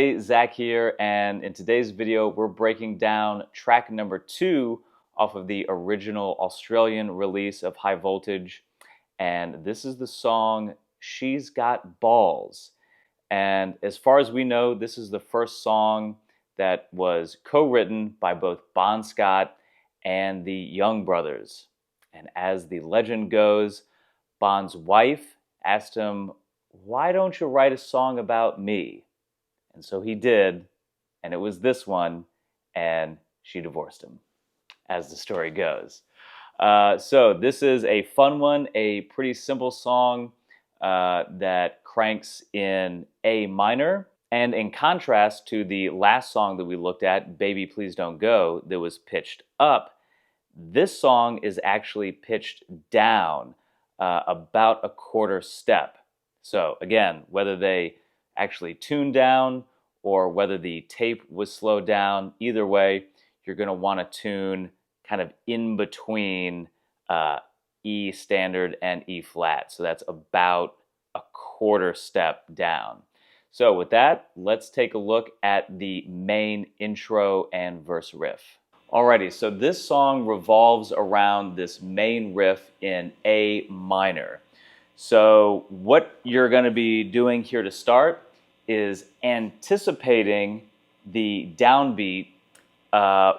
Hey, Zach here, and in today's video we're breaking down track number 2 off of the original Australian release of High Voltage, and this is the song She's Got Balls. And as far as we know, this is the first song that was co-written by both Bon Scott and the Young Brothers. And as the legend goes, Bon's wife asked him, "Why don't you write a song about me?" And so he did, and it was this one, and she divorced him, as the story goes. So this is a fun one, a pretty simple song that cranks in A minor. And in contrast to the last song that we looked at, Baby Please Don't Go, that was pitched up, this song is actually pitched down about a quarter step. So again, whether they actually tuned down or whether the tape was slowed down, either way, you're going to want to tune kind of in between E standard and E flat. So that's about a quarter step down. So with that, let's take a look at the main intro and verse riff. Alrighty, so this song revolves around this main riff in A minor. So what you're going to be doing here to start is anticipating the downbeat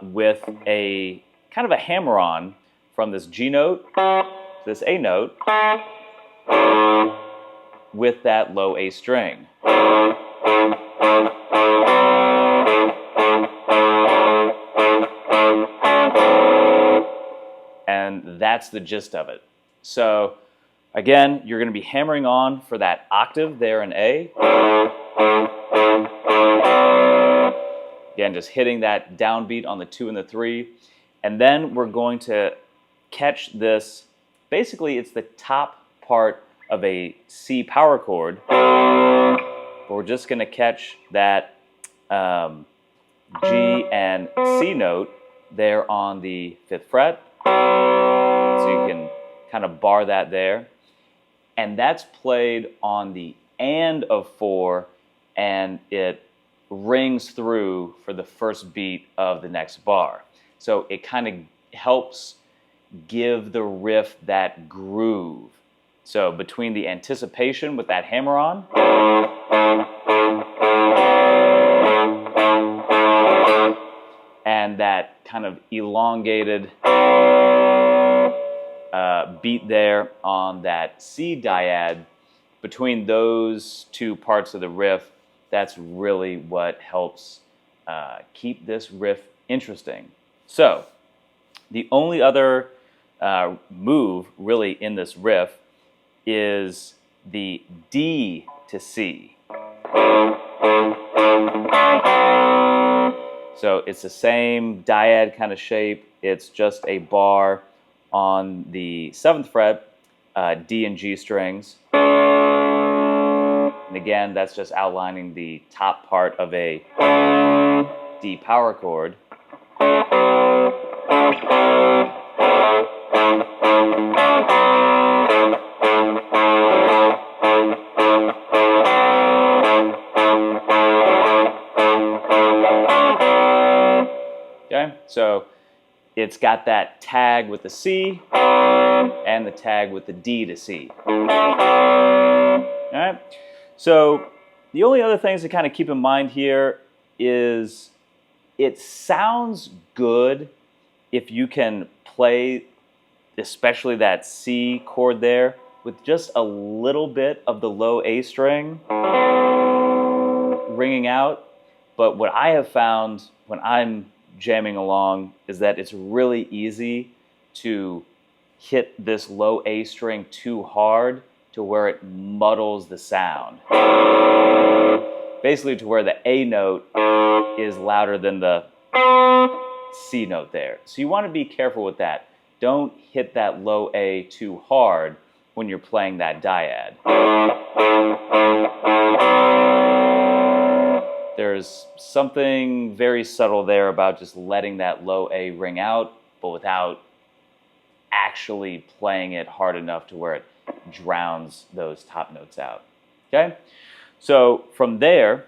with a kind of a hammer-on from this G note to this A note with that low A string. And that's the gist of it. So again, you're going to be hammering on for that octave there in A. Again, just hitting that downbeat on the 2 and the 3. And then we're going to catch this. Basically, it's the top part of a C power chord. But we're just going to catch that G and C note there on the 5th fret. So you can kind of bar that there. And that's played on the and of 4, and it rings through for the first beat of the next bar. So it kind of helps give the riff that groove. So between the anticipation with that hammer-on and that kind of elongated beat there on that C dyad, between those two parts of the riff, that's really what helps keep this riff interesting. So the only other move really in this riff is the D to C. So it's the same dyad kind of shape. It's just a bar on the 7th fret, D and G strings. And again, that's just outlining the top part of a D power chord. Okay, so it's got that tag with the C and the tag with the D to C. All right. So the only other things to kind of keep in mind here is it sounds good if you can play especially that C chord there with just a little bit of the low A string ringing out. But what I have found when I'm jamming along is that it's really easy to hit this low A string too hard to where it muddles the sound. Basically to where the A note is louder than the C note there. So you want to be careful with that. Don't hit that low A too hard when you're playing that dyad. There's something very subtle there about just letting that low A ring out, but without actually playing it hard enough to where it drowns those top notes out. Okay? So from there,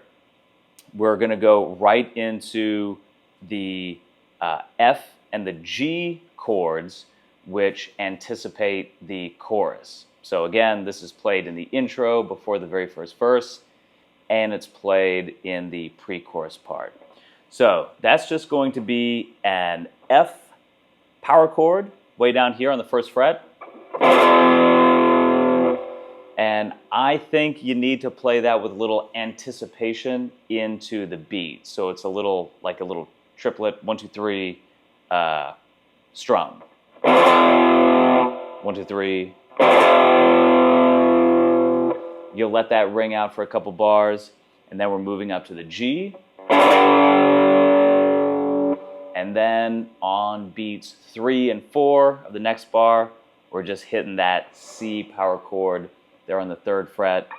we're going to go right into the F and the G chords, which anticipate the chorus. So again, this is played in the intro before the very first verse, and it's played in the pre-chorus part. So that's just going to be an F power chord way down here on the first fret. And I think you need to play that with a little anticipation into the beat. So it's a little, like a little triplet, 1, 2, 3, strum. 1, 2, 3. You'll let that ring out for a couple bars, and then we're moving up to the G. And then on beats 3 and 4 of the next bar, we're just hitting that C power chord there on the 3rd fret,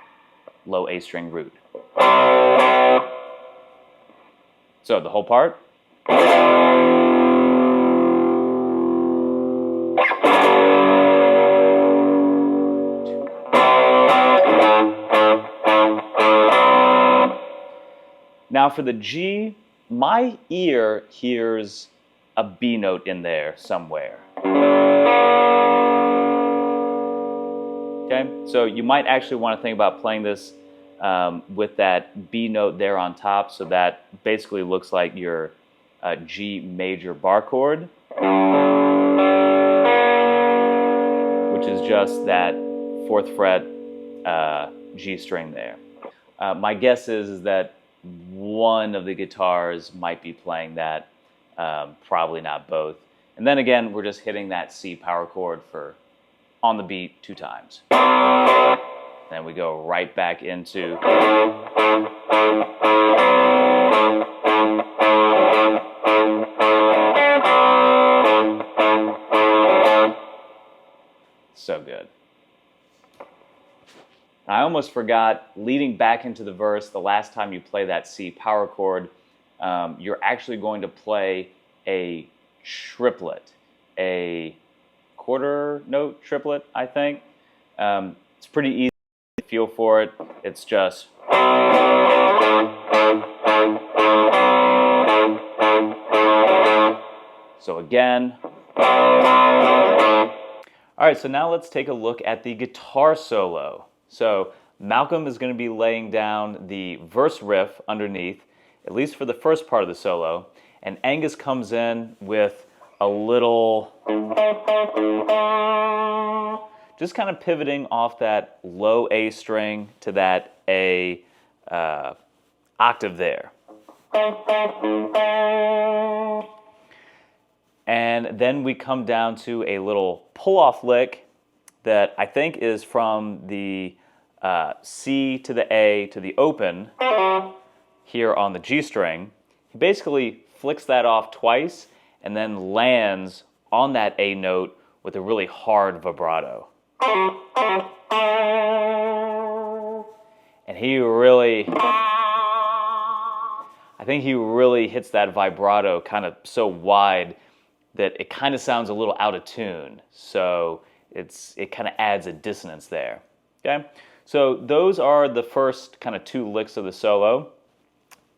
low A string root. So the whole part. Now for the G, my ear hears a B note in there somewhere. Okay, so you might actually want to think about playing this with that B note there on top, so that basically looks like your G major bar chord, which is just that 4th fret G string there. My guess is that one of the guitars might be playing that, probably not both. And then again, we're just hitting that C power chord for on the beat 2 times. Then we go right back into so good. I almost forgot, leading back into the verse, the last time you play that C power chord, you're actually going to play a triplet, a quarter note triplet, I think. It's pretty easy to feel for it. It's just so again. All right, so now let's take a look at the guitar solo. So Malcolm is going to be laying down the verse riff underneath, at least for the first part of the solo, and Angus comes in with a little, just kind of pivoting off that low A string to that A octave there. And then we come down to a little pull-off lick that I think is from the C to the A to the open here on the G string. He basically flicks that off twice and then lands on that A note with a really hard vibrato. And he really, I think he really hits that vibrato kind of so wide that it kind of sounds a little out of tune. So it kind of adds a dissonance there. Okay? So those are the first kind of 2 licks of the solo.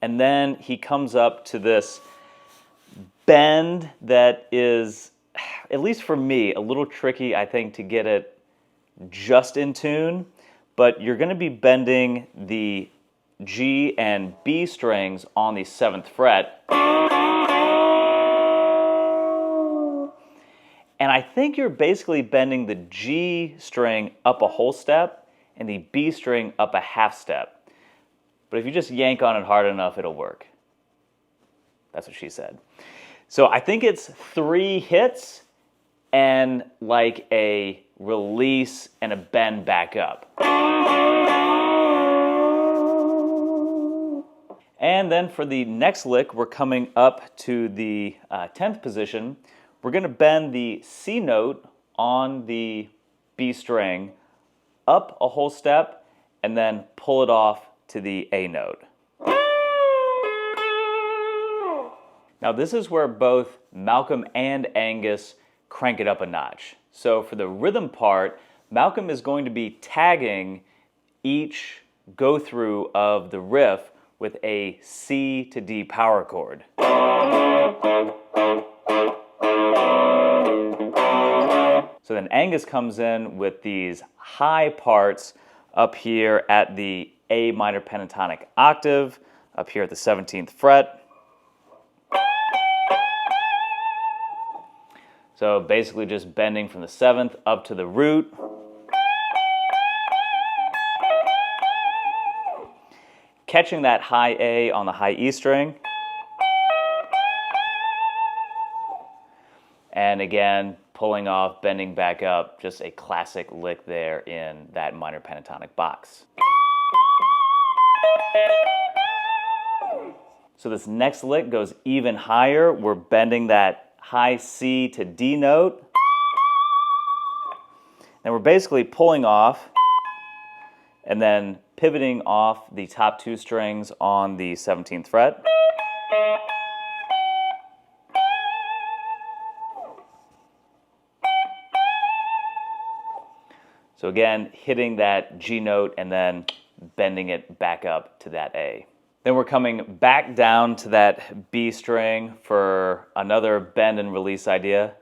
And then he comes up to this bend that is, at least for me, a little tricky, I think, to get it just in tune. But you're going to be bending the G and B strings on the 7th fret. And I think you're basically bending the G string up a whole step and the B string up a half step. But if you just yank on it hard enough, it'll work. That's what she said. So I think it's 3 hits and like a release and a bend back up. And then for the next lick, we're coming up to the 10th position. We're going to bend the C note on the B string up a whole step and then pull it off to the A note. Now this is where both Malcolm and Angus crank it up a notch. So for the rhythm part, Malcolm is going to be tagging each go through of the riff with a C to D power chord. So then Angus comes in with these high parts up here at the A minor pentatonic octave, up here at the 17th fret. So basically just bending from the 7th up to the root. Catching that high A on the high E string. And again, pulling off, bending back up, just a classic lick there in that minor pentatonic box. So this next lick goes even higher. We're bending that high C to D note. And we're basically pulling off and then pivoting off the top 2 strings on the 17th fret. So again, hitting that G note and then bending it back up to that A. Then we're coming back down to that B string for another bend and release idea.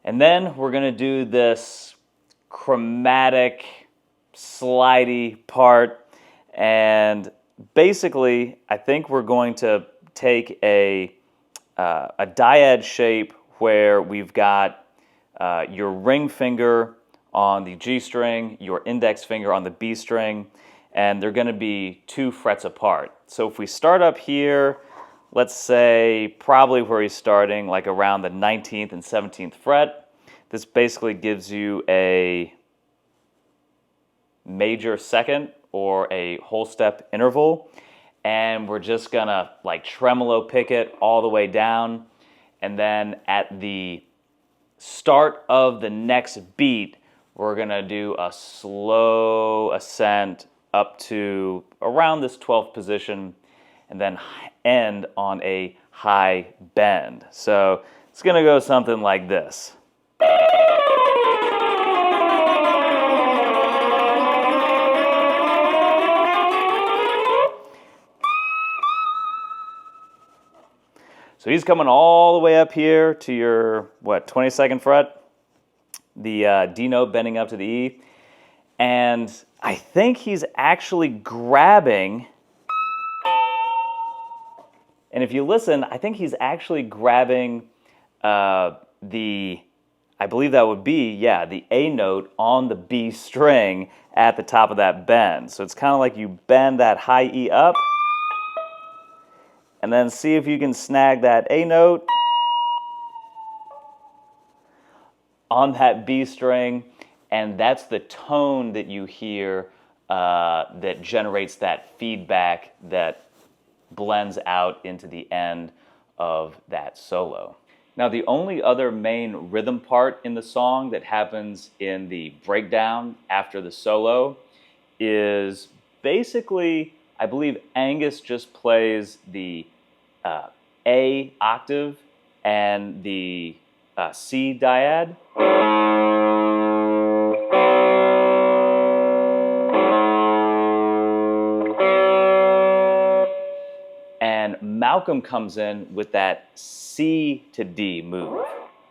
And then we're going to do this chromatic, slidey part. And basically, I think we're going to take a dyad shape where we've got your ring finger on the G string, your index finger on the B string, and they're going to be 2 frets apart. So if we start up here, let's say probably where he's starting, like around the 19th and 17th fret, this basically gives you a major second or a whole step interval, and we're just going to like tremolo pick it all the way down, and then at the start of the next beat, we're going to do a slow ascent up to around this 12th position and then end on a high bend. So it's going to go something like this. So he's coming all the way up here to your, 22nd fret? The D note bending up to the E. And I think he's actually grabbing, and if you listen, I think he's actually grabbing I believe that would be, the A note on the B string at the top of that bend. So it's kind of like you bend that high E up, and then see if you can snag that A note on that B string, and that's the tone that you hear that generates that feedback that blends out into the end of that solo. Now, the only other main rhythm part in the song that happens in the breakdown after the solo is basically, I believe Angus just plays the A octave and the C dyad. And Malcolm comes in with that C to D move.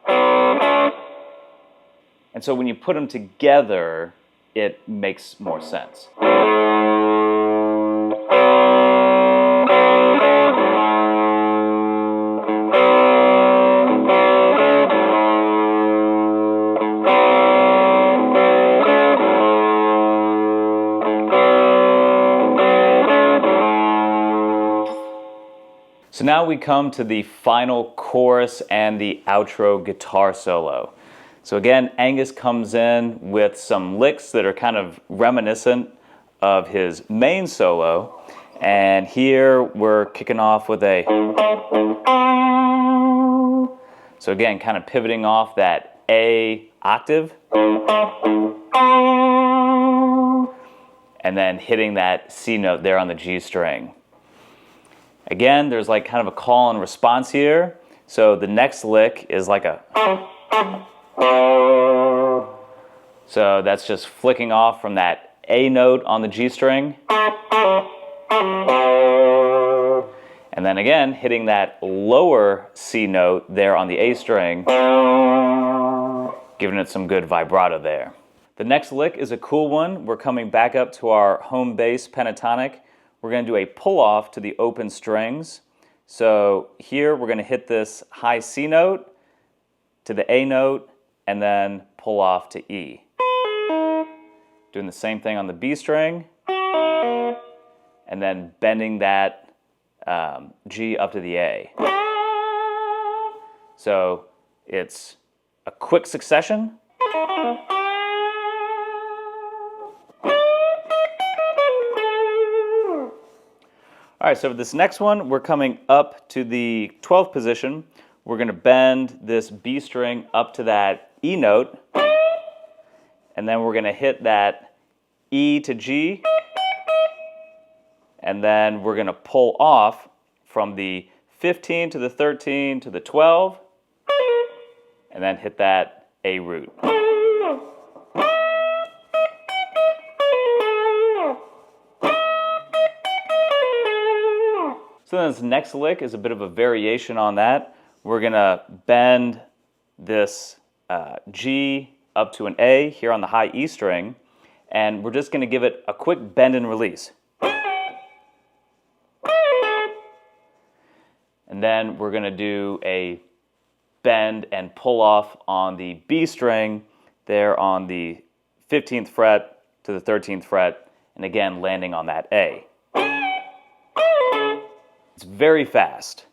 And so when you put them together, it makes more sense. So now we come to the final chorus and the outro guitar solo. So again, Angus comes in with some licks that are kind of reminiscent of his main solo. And here we're kicking off with a... So again, kind of pivoting off that A octave. And then hitting that C note there on the G string. Again, there's like kind of a call and response here. So the next lick is like a... So that's just flicking off from that A note on the G string. And then again, hitting that lower C note there on the A string, giving it some good vibrato there. The next lick is a cool one. We're coming back up to our home bass pentatonic. We're going to do a pull-off to the open strings. So here we're going to hit this high C note to the A note and then pull off to E. Doing the same thing on the B string and then bending that G up to the A. So it's a quick succession. All right, so for this next one, we're coming up to the 12th position. We're going to bend this B string up to that E note, and then we're going to hit that E to G, and then we're going to pull off from the 15 to the 13 to the 12, and then hit that A root. So then this next lick is a bit of a variation on that. We're going to bend this G up to an A here on the high E string, and we're just going to give it a quick bend and release. And then we're going to do a bend and pull off on the B string there on the 15th fret to the 13th fret, and again landing on that A. It's very fast.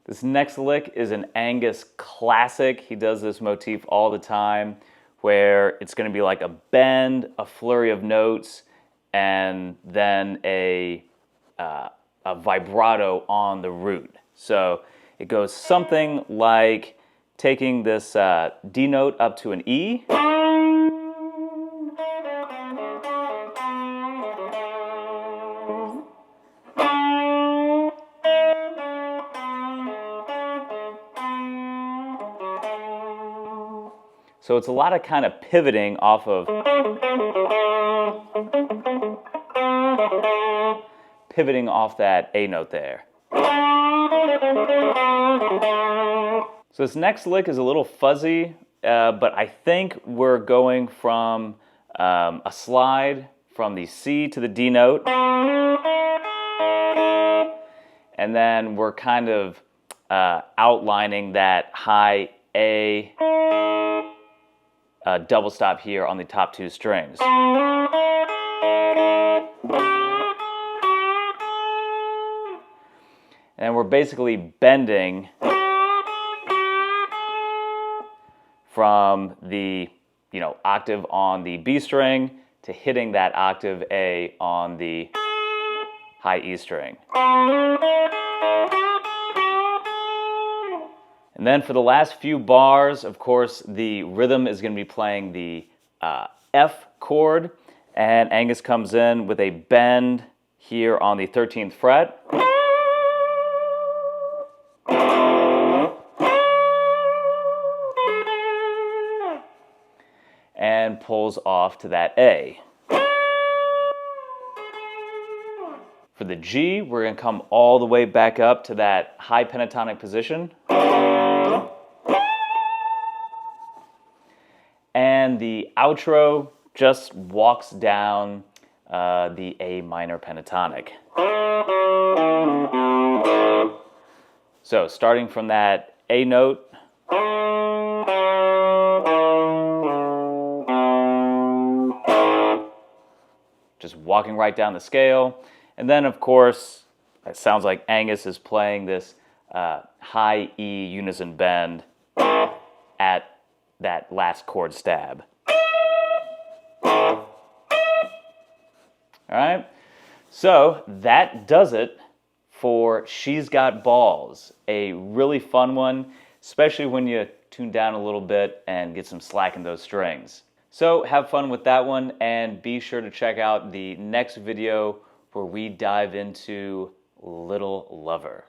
This next lick is an Angus classic. He does this motif all the time, where it's going to be like a bend, a flurry of notes, and then a vibrato on the root. So it goes something like taking this D note up to an E, so it's a lot of kind of pivoting off of that A note there. So this next lick is a little fuzzy, but I think we're going from a slide from the C to the D note, and then we're kind of outlining that high A double stop here on the top two strings. And we're basically bending from the octave on the B string to hitting that octave A on the high E string. And then for the last few bars, of course, the rhythm is going to be playing the F chord, and Angus comes in with a bend here on the 13th fret. And pulls off to that A. For the G, we're going to come all the way back up to that high pentatonic position. And the outro just walks down the A minor pentatonic. So starting from that A note, just walking right down the scale. And then, of course, it sounds like Angus is playing this high E unison bend at that last chord stab. All right, so that does it for She's Got Balls, a really fun one, especially when you tune down a little bit and get some slack in those strings. So have fun with that one, and be sure to check out the next video where we dive into Little Lover.